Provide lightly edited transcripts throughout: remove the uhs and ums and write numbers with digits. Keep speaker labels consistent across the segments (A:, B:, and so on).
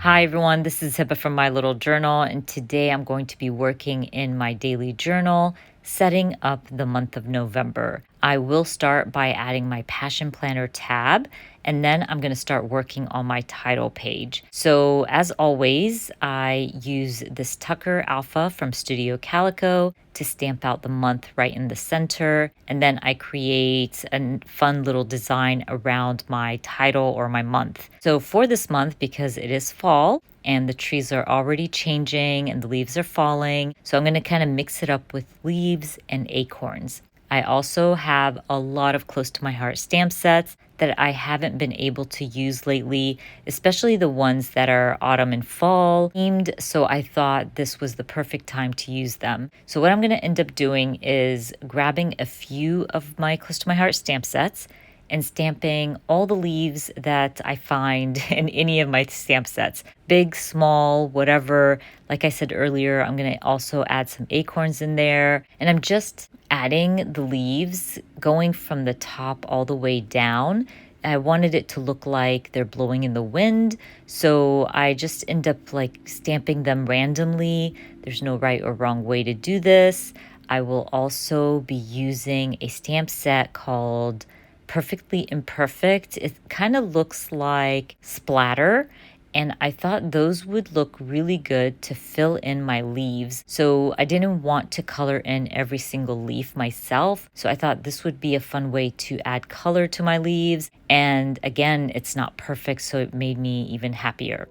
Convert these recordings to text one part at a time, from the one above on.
A: Hi everyone, this is Hiba from My Little Journal, and today I'm going to be working in my daily journal, setting up the month of November. I will start by adding my Passion Planner tab, and then I'm going to start working on my title page. So as always, I use this Tucker Alpha from Studio Calico to stamp out the month right in the center, and then I create a fun little design around my title or my month. So for this month, because it is fall and the trees are already changing and the leaves are falling, so I'm going to kind of mix it up with leaves and acorns. I also have a lot of close to my heart stamp sets that I haven't been able to use lately, especially the ones that are autumn and fall themed. So I thought this was the perfect time to use them. So what I'm going to end up doing is grabbing a few of my close to my heart stamp sets and stamping all the leaves that I find in any of my stamp sets, big, small, whatever. Like I said earlier, I'm going to also add some acorns in there. And I'm just adding the leaves going from the top all the way down. I wanted it to look like they're blowing in the wind. So I just end up like stamping them randomly. There's no right or wrong way to do this. I will also be using a stamp set called Perfectly Imperfect. It kind of looks like splatter, and I thought those would look really good to fill in my leaves. So I didn't want to color in every single leaf myself. So I thought this would be a fun way to add color to my leaves. And again, it's not perfect, so it made me even happier.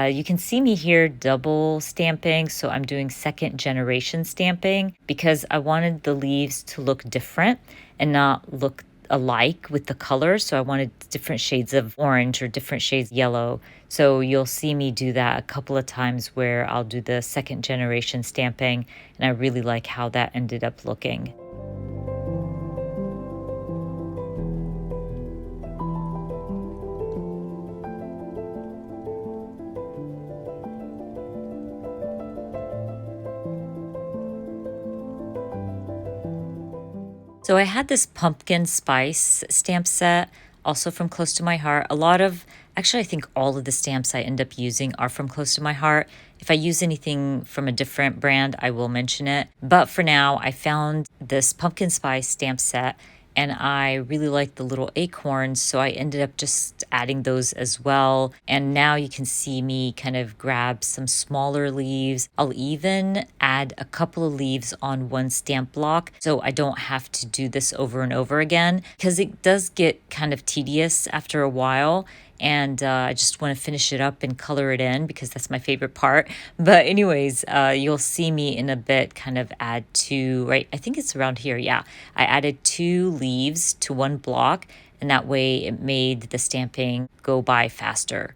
A: You can see me here double stamping, so I'm doing second generation stamping because I wanted the leaves to look different and not look alike with the colors. So I wanted different shades of orange or different shades yellow. So you'll see me do that a couple of times where I'll do the second generation stamping, and I really like how that ended up looking. So I had this pumpkin spice stamp set, also from Close to My Heart. Actually, I think all of the stamps I end up using are from Close to My Heart. If I use anything from a different brand, I will mention it. But for now, I found this pumpkin spice stamp set and I really like the little acorns, so I ended up just adding those as well. And now you can see me kind of grab some smaller leaves. I'll even add a couple of leaves on one stamp block so I don't have to do this over and over again, because it does get kind of tedious after a while. And I just want to finish it up and color it in because that's my favorite part. But anyways, you'll see me in a bit kind of add two, right? I think it's around here. Yeah, I added two leaves to one block, and that way it made the stamping go by faster.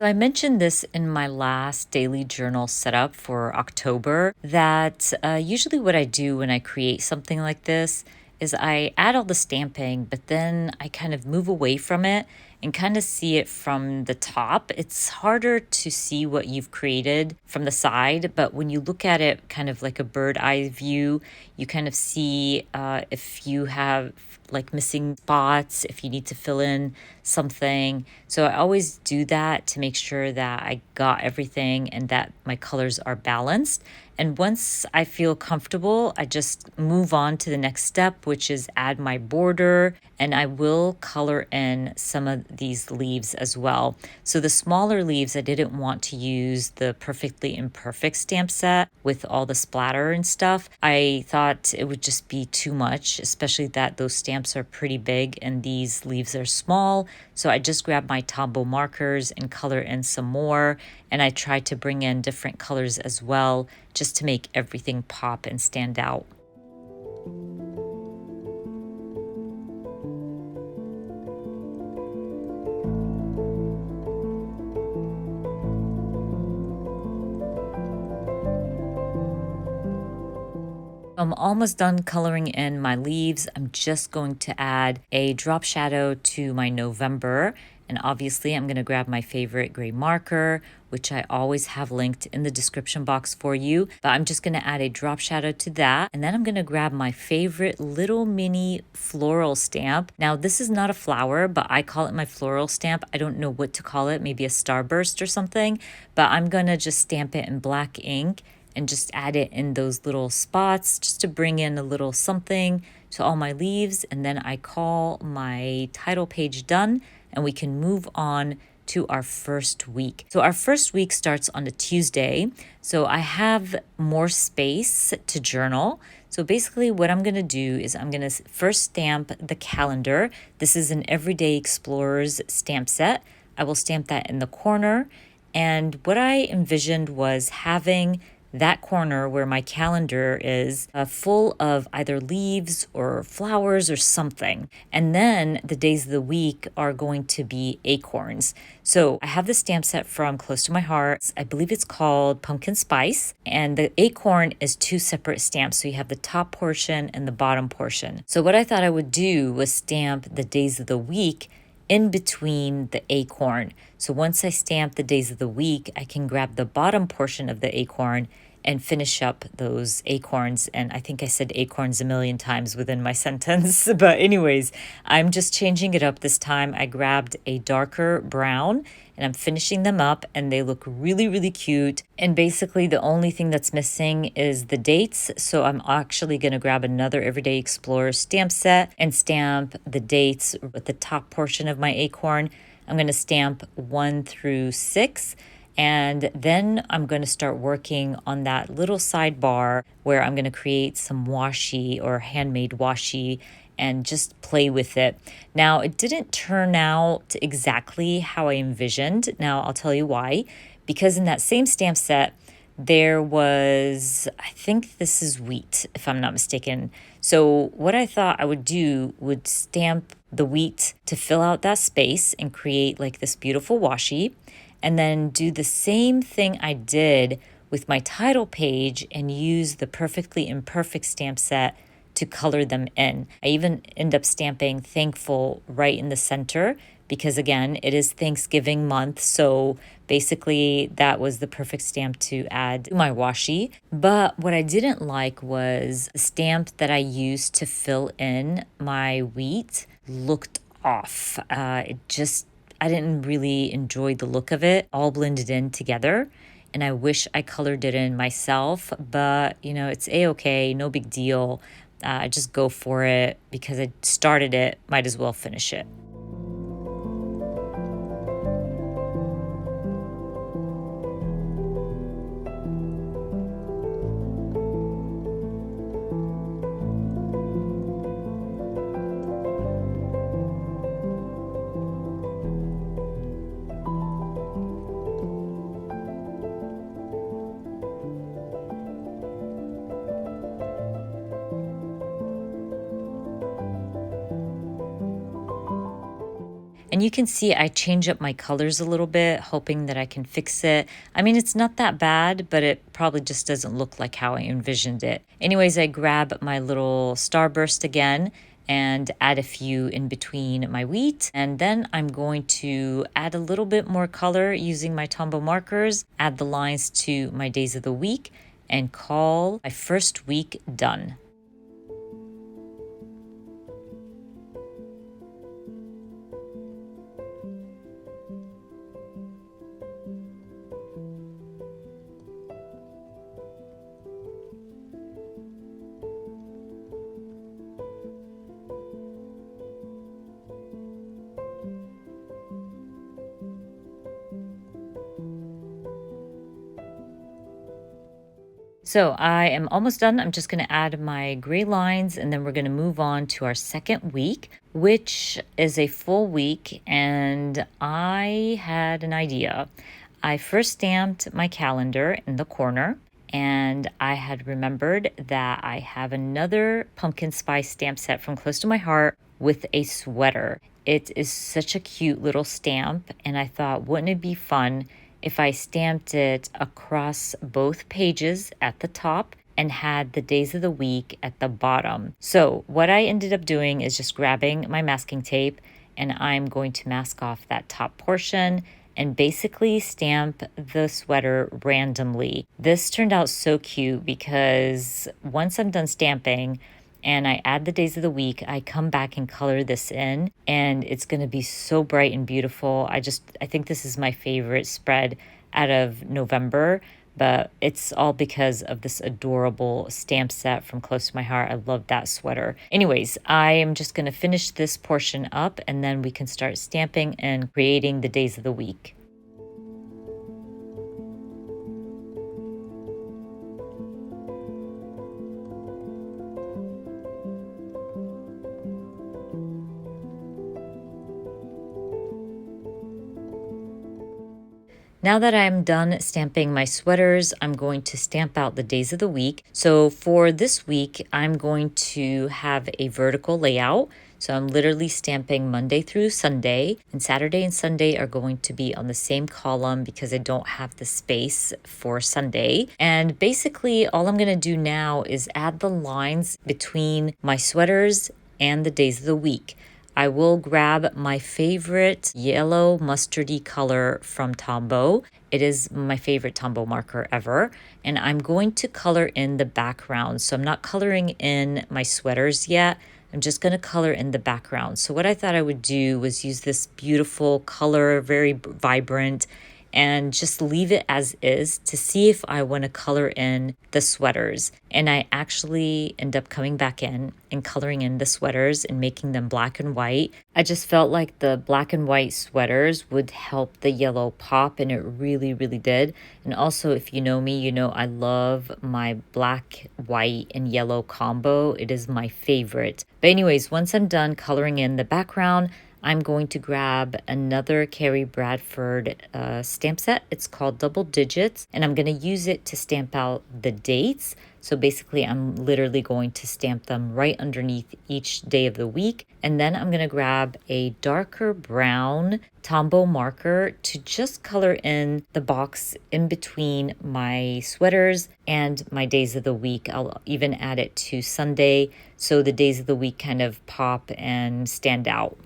A: I mentioned this in my last daily journal setup for October that usually what I do when I create something like this is I add all the stamping, but then I kind of move away from it and kind of see it from the top. It's harder to see what you've created from the side, but when you look at it kind of like a bird eye view, you kind of see if you have like missing spots, if you need to fill in something. So I always do that to make sure that I got everything and that my colors are balanced. And once I feel comfortable, I just move on to the next step, which is add my border. And I will color in some of these leaves as well. So the smaller leaves, I didn't want to use the Perfectly Imperfect stamp set with all the splatter and stuff. I thought it would just be too much, especially that those stamps are pretty big and these leaves are small. So I just grabbed my Tombow markers and color in some more. And I tried to bring in different colors as well, just to make everything pop and stand out. I'm almost done coloring in my leaves. I'm just going to add a drop shadow to my November. And obviously I'm gonna grab my favorite gray marker, which I always have linked in the description box for you. But I'm just gonna add a drop shadow to that. And then I'm gonna grab my favorite little mini floral stamp. Now this is not a flower, but I call it my floral stamp. I don't know what to call it, maybe a starburst or something. But I'm gonna just stamp it in black ink and just add it in those little spots just to bring in a little something to all my leaves. And then I call my title page done, and we can move on to our first week. So our first week starts on a Tuesday. So I have more space to journal. So basically what I'm gonna do is I'm gonna first stamp the calendar. This is an Everyday Explorers stamp set. I will stamp that in the corner. And what I envisioned was having that corner where my calendar is full of either leaves or flowers or something. And then the days of the week are going to be acorns. So I have the stamp set from Close to My Heart. I believe it's called Pumpkin Spice. And the acorn is two separate stamps. So you have the top portion and the bottom portion. So what I thought I would do was stamp the days of the week in between the acorn. So once I stamp the days of the week, I can grab the bottom portion of the acorn and finish up those acorns. And I think I said acorns a million times within my sentence. But anyways, I'm just changing it up this time. I grabbed a darker brown and I'm finishing them up, and they look really, really cute. And basically the only thing that's missing is the dates. So I'm actually gonna grab another Everyday Explorer stamp set and stamp the dates with the top portion of my acorn. I'm gonna stamp 1 through 6. And then I'm going to start working on that little sidebar where I'm going to create some washi or handmade washi and just play with it. Now, it didn't turn out exactly how I envisioned. Now, I'll tell you why. Because in that same stamp set, there was, I think this is wheat, if I'm not mistaken. So what I thought I would do would stamp the wheat to fill out that space and create like this beautiful washi, and then do the same thing I did with my title page and use the Perfectly Imperfect stamp set to color them in. I even end up stamping thankful right in the center because, again, it is Thanksgiving month. So basically that was the perfect stamp to add to my washi. But what I didn't like was the stamp that I used to fill in my wheat looked off. I didn't really enjoy the look of it, all blended in together. And I wish I colored it in myself, but it's a-okay, no big deal. I just go for it because I started it, might as well finish it. And you can see I change up my colors a little bit, hoping that I can fix it. I mean, it's not that bad, but it probably just doesn't look like how I envisioned it. Anyways, I grab my little starburst again and add a few in between my wheat. And then I'm going to add a little bit more color using my Tombow markers, add the lines to my days of the week, and call my first week done. So I am almost done. I'm just going to add my gray lines, and then we're going to move on to our second week, which is a full week. And I had an idea. I first stamped my calendar in the corner, and I had remembered that I have another pumpkin spice stamp set from Close to My Heart with a sweater. It is such a cute little stamp, and I thought, wouldn't it be fun if I stamped it across both pages at the top and had the days of the week at the bottom. So what I ended up doing is just grabbing my masking tape, and I'm going to mask off that top portion and basically stamp the sweater randomly. This turned out so cute because once I'm done stamping and I add the days of the week, I come back and color this in, and it's going to be so bright and beautiful. I think this is my favorite spread out of November, but it's all because of this adorable stamp set from Close to My Heart. I love that sweater. Anyways, I am just going to finish this portion up, and then we can start stamping and creating the days of the week. Now that I'm done stamping my sweaters, I'm going to stamp out the days of the week. So for this week, I'm going to have a vertical layout. So I'm literally stamping Monday through Sunday, and Saturday and Sunday are going to be on the same column because I don't have the space for Sunday. And basically all I'm going to do now is add the lines between my sweaters and the days of the week. I will grab my favorite yellow mustardy color from Tombow. It is my favorite Tombow marker ever. And I'm going to color in the background. So I'm not coloring in my sweaters yet. I'm just going to color in the background. So what I thought I would do was use this beautiful color, very vibrant, and just leave it as is to see if I want to color in the sweaters. And I actually end up coming back in and coloring in the sweaters and making them black and white. I just felt like the black and white sweaters would help the yellow pop, and it really, really did. And also, if you know me, you know I love my black, white, and yellow combo. It is my favorite. But anyways, once I'm done coloring in the background, I'm going to grab another Carrie Bradford stamp set. It's called Double Digits, and I'm going to use it to stamp out the dates. So basically, I'm literally going to stamp them right underneath each day of the week. And then I'm going to grab a darker brown Tombow marker to just color in the box in between my sweaters and my days of the week. I'll even add it to Sunday so the days of the week kind of pop and stand out.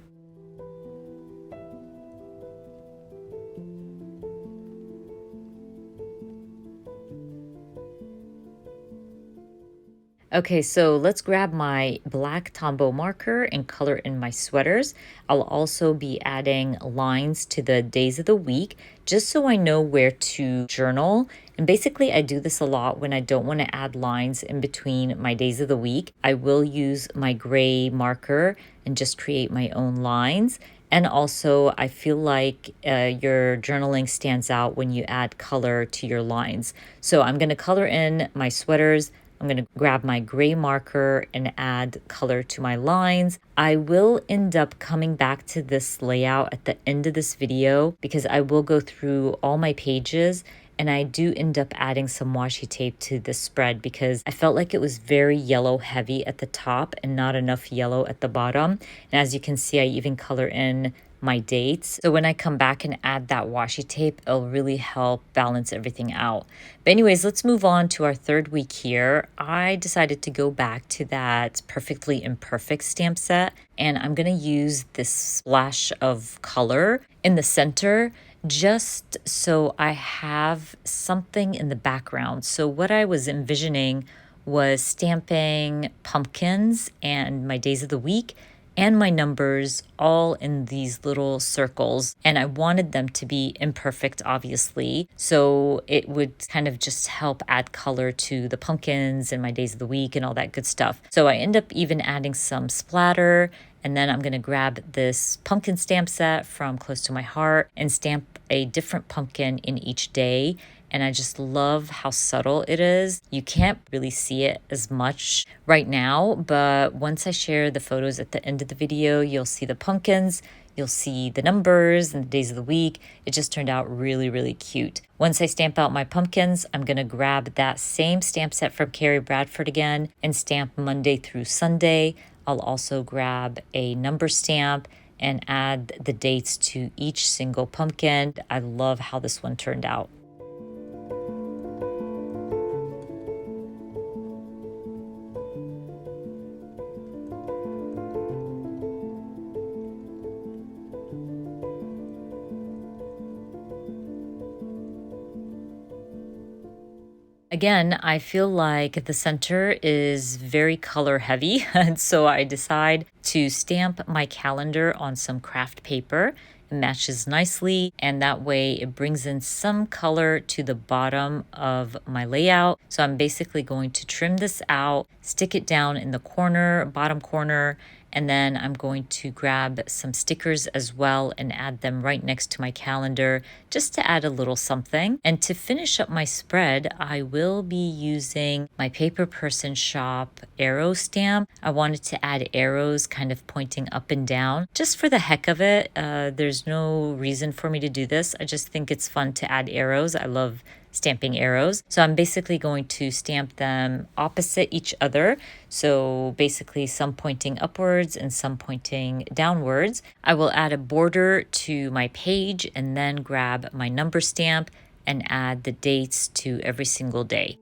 A: Okay, so let's grab my black Tombow marker and color in my sweaters. I'll also be adding lines to the days of the week just so I know where to journal. And basically, I do this a lot when I don't want to add lines in between my days of the week. I will use my gray marker and just create my own lines. And also, I feel like your journaling stands out when you add color to your lines. So I'm going to color in my sweaters. I'm going to grab my gray marker and add color to my lines. I will end up coming back to this layout at the end of this video because I will go through all my pages, and I do end up adding some washi tape to this spread because I felt like it was very yellow heavy at the top and not enough yellow at the bottom. And as you can see, I even color in my dates. So when I come back and add that washi tape, it'll really help balance everything out. But anyways, let's move on to our third week here. I decided to go back to that Perfectly Imperfect stamp set, and I'm going to use this splash of color in the center just so I have something in the background. So what I was envisioning was stamping pumpkins and my days of the week and my numbers all in these little circles. And I wanted them to be imperfect, obviously. So it would kind of just help add color to the pumpkins and my days of the week and all that good stuff. So I end up even adding some splatter. And then I'm going to grab this pumpkin stamp set from Close to My Heart and stamp a different pumpkin in each day. And I just love how subtle it is. You can't really see it as much right now, but once I share the photos at the end of the video, you'll see the pumpkins, you'll see the numbers and the days of the week. It just turned out really, really cute. Once I stamp out my pumpkins, I'm gonna grab that same stamp set from Carrie Bradford again and stamp Monday through Sunday. I'll also grab a number stamp and add the dates to each single pumpkin. I love how this one turned out. Again, I feel like the center is very color heavy, and so I decide to stamp my calendar on some craft paper. It matches nicely, and that way it brings in some color to the bottom of my layout. So I'm basically going to trim this out, stick it down in the corner, bottom corner, and then I'm going to grab some stickers as well and add them right next to my calendar just to add a little something. And to finish up my spread, I will be using my Paper Person Shop arrow stamp. I wanted to add arrows kind of pointing up and down just for the heck of it. There's no reason for me to do this. I just think it's fun to add arrows. I love stamping arrows. So I'm basically going to stamp them opposite each other. So basically some pointing upwards and some pointing downwards. I will add a border to my page and then grab my number stamp and add the dates to every single day.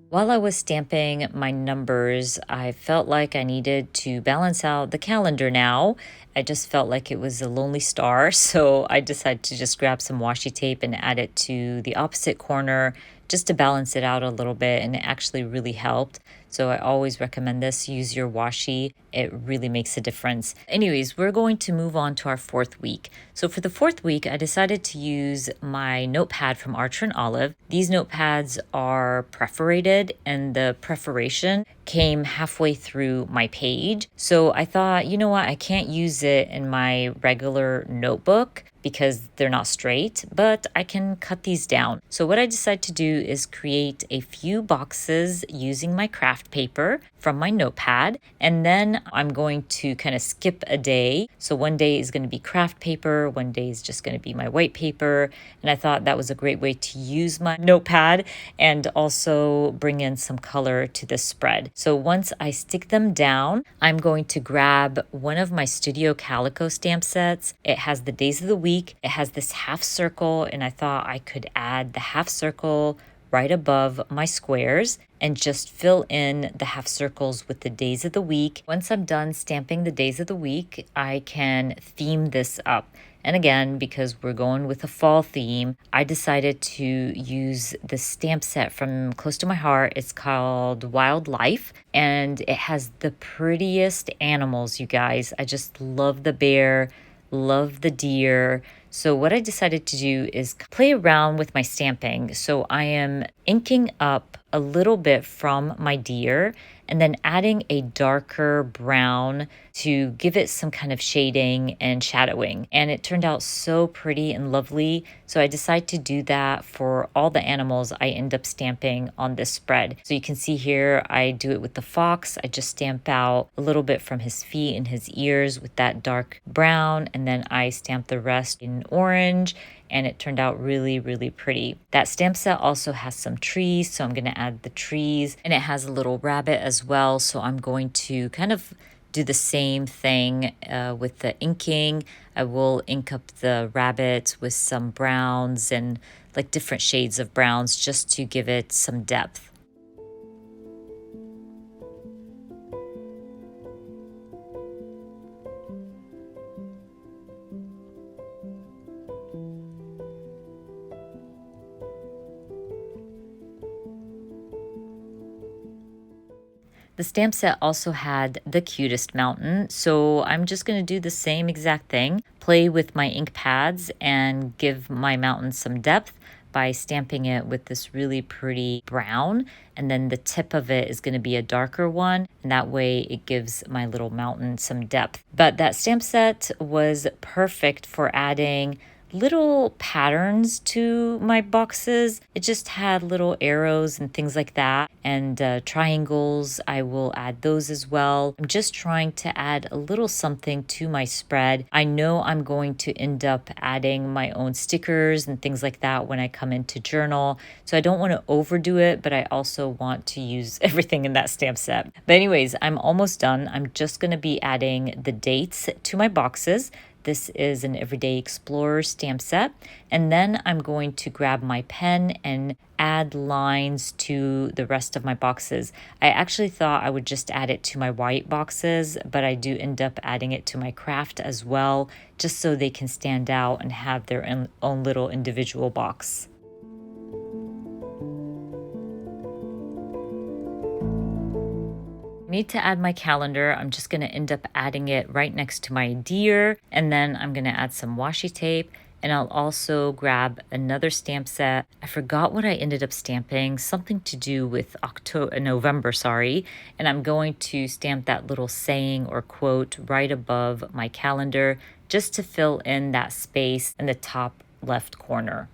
A: While I was stamping my numbers, I felt like I needed to balance out the calendar now. I just felt like it was a lonely star, so I decided to just grab some washi tape and add it to the opposite corner just to balance it out a little bit, and it actually really helped. So I always recommend this. Use your washi. It really makes a difference. Anyways, we're going to move on to our fourth week. So for the fourth week, I decided to use my notepad from Archer and Olive. These notepads are perforated, and the perforation came halfway through my page. So I thought, you know what, I can't use it in my regular notebook because they're not straight, but I can cut these down. So what I decided to do is create a few boxes using my craft paper from my notepad, and then I'm going to kind of skip a day. So one day is going to be craft paper, one day is just going to be my white paper, and I thought that was a great way to use my notepad and also bring in some color to the spread. So once I stick them down, I'm going to grab one of my Studio Calico stamp sets. It has the days of the week, it has this half circle, and I thought I could add the half circle right above my squares and just fill in the half circles with the days of the week. Once I'm done stamping the days of the week, I can theme this up. And again, because we're going with a fall theme, I decided to use the stamp set from close to my heart. It's called Wildlife, and it has the prettiest animals, you guys. I just love the bear, love the deer. So what I decided to do is play around with my stamping. So I am inking up a little bit from my deer and then adding a darker brown to give it some kind of shading and shadowing. And it turned out so pretty and lovely. So I decided to do that for all the animals I end up stamping on this spread. So you can see here, I do it with the fox. I just stamp out a little bit from his feet and his ears with that dark brown, and then I stamp the rest in orange, and it turned out really, really pretty. That stamp set also has some trees, so I'm going to add the trees, and it has a little rabbit as well, so I'm going to kind of do the same thing with the inking. I will ink up the rabbit with some browns and like different shades of browns just to give it some depth. The stamp set also had the cutest mountain, so I'm just going to do the same exact thing, play with my ink pads and give my mountain some depth by stamping it with this really pretty brown, and then the tip of it is going to be a darker one, and that way it gives my little mountain some depth. But that stamp set was perfect for adding little patterns to my boxes. It just had little arrows and things like that, and triangles. I will add those as well. I'm just trying to add a little something to my spread. I know I'm going to end up adding my own stickers and things like that when I come into journal. So I don't want to overdo it, but I also want to use everything in that stamp set. But anyways, I'm almost done. I'm just going to be adding the dates to my boxes. This is an Everyday Explorer stamp set. And then I'm going to grab my pen and add lines to the rest of my boxes. I actually thought I would just add it to my white boxes, but I do end up adding it to my craft as well, just so they can stand out and have their own little individual box. Need to add my calendar. I'm just going to end up adding it right next to my deer, and then I'm going to add some washi tape, and I'll also grab another stamp set. I forgot what I ended up stamping, something to do with November, and I'm going to stamp that little saying or quote right above my calendar just to fill in that space in the top left corner.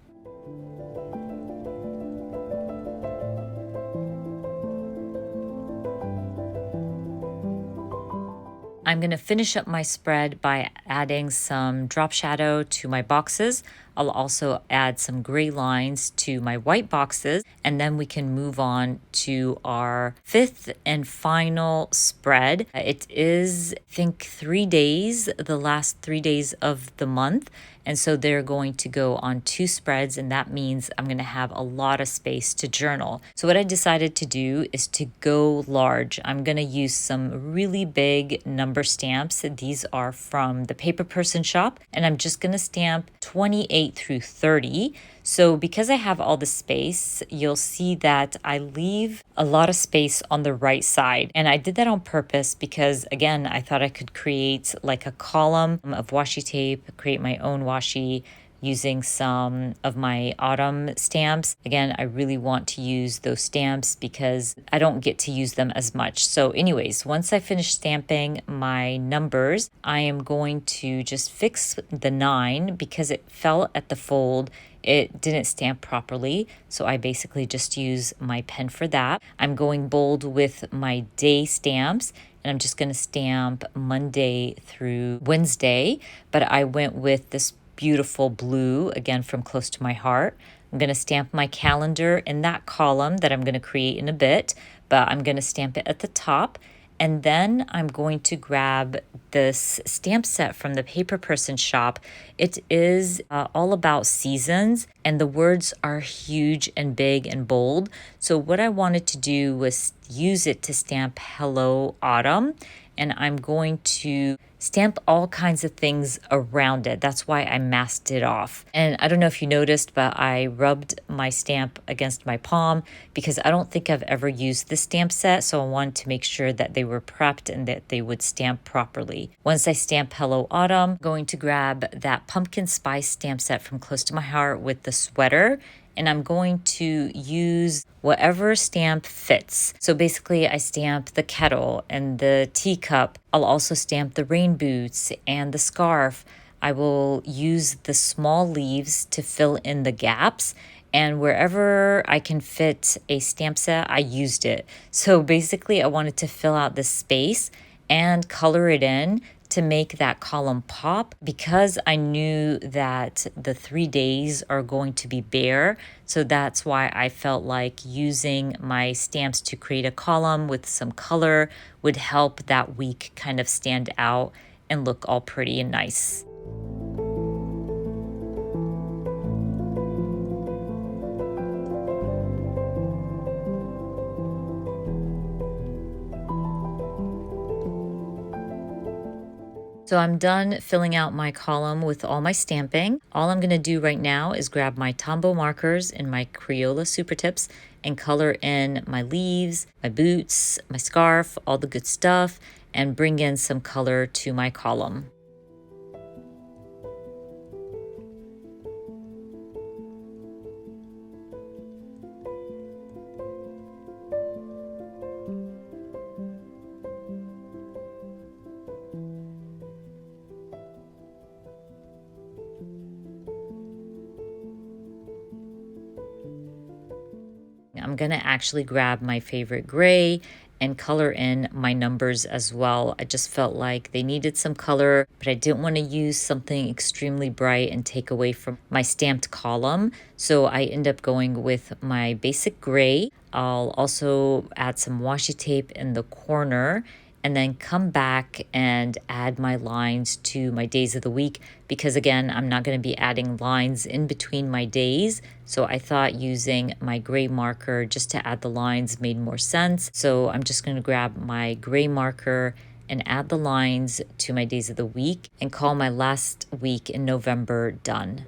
A: I'm going to finish up my spread by adding some drop shadow to my boxes. I'll also add some gray lines to my white boxes, and then we can move on to our fifth and final spread. It is, I think, 3 days, the last 3 days of the month. And so they're going to go on 2 spreads, and that means I'm going to have a lot of space to journal. So what I decided to do is to go large. I'm going to use some really big number stamps. These are from the Paper Person shop, and I'm just going to stamp 28 through 30. So because I have all the space, you'll see that I leave a lot of space on the right side. And I did that on purpose because, again, I thought I could create like a column of washi tape, create my own washi using some of my autumn stamps. Again, I really want to use those stamps because I don't get to use them as much. So anyways, once I finish stamping my numbers, I am going to just fix the 9 because it fell at the fold. It didn't stamp properly, so I basically just use my pen for that. I'm going bold with my day stamps, and I'm just going to stamp Monday through Wednesday, but I went with this beautiful blue, again from Close to My Heart. I'm going to stamp my calendar in that column that I'm going to create in a bit, but I'm going to stamp it at the top. And then I'm going to grab this stamp set from the Paper Person shop. It is all about seasons, and the words are huge and big and bold. So what I wanted to do was use it to stamp Hello Autumn, and I'm going to stamp all kinds of things around it. That's why I masked it off. And I don't know if you noticed, but I rubbed my stamp against my palm because I don't think I've ever used this stamp set. So I wanted to make sure that they were prepped and that they would stamp properly. Once I stamp Hello Autumn, I'm going to grab that pumpkin spice stamp set from Close to My Heart with the sweater, and I'm going to use whatever stamp fits. So basically I stamp the kettle and the teacup. I'll also stamp the rain boots and the scarf. I will use the small leaves to fill in the gaps, and wherever I can fit a stamp set, I used it. So basically I wanted to fill out this space and color it in to make that column pop because I knew that the 3 days are going to be bare. So that's why I felt like using my stamps to create a column with some color would help that week kind of stand out and look all pretty and nice. So I'm done filling out my column with all my stamping. All I'm going to do right now is grab my Tombow markers and my Crayola Super Tips and color in my leaves, my boots, my scarf, all the good stuff, and bring in some color to my column. I'm gonna actually grab my favorite gray and color in my numbers as well. I just felt like they needed some color, but I didn't want to use something extremely bright and take away from my stamped column. So I end up going with my basic gray. I'll also add some washi tape in the corner and then come back and add my lines to my days of the week because again, I'm not going to be adding lines in between my days. So I thought using my gray marker just to add the lines made more sense. So I'm just going to grab my gray marker and add the lines to my days of the week and call my last week in November done.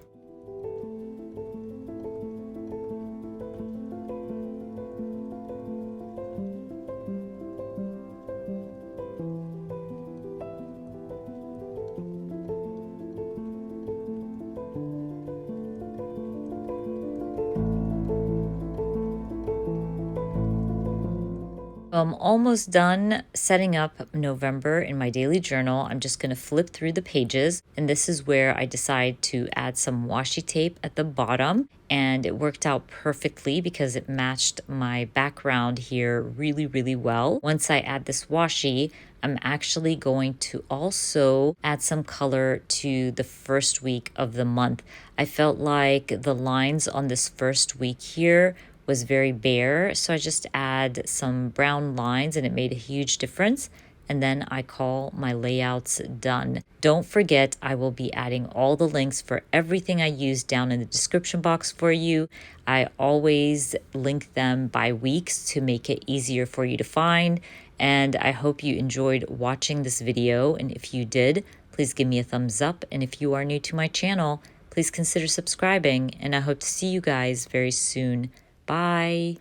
A: I'm almost done setting up November in my daily journal. I'm just going to flip through the pages, and this is where I decide to add some washi tape at the bottom, and it worked out perfectly because it matched my background here really, really well. Once I add this washi, I'm actually going to also add some color to the first week of the month. I felt like the lines on this first week here was very bare, so I just add some brown lines and it made a huge difference. And then I call my layouts done. Don't forget, I will be adding all the links for everything I use down in the description box for you. I always link them by weeks to make it easier for you to find. And I hope you enjoyed watching this video. And if you did, please give me a thumbs up. And if you are new to my channel, please consider subscribing. And I hope to see you guys very soon. Bye.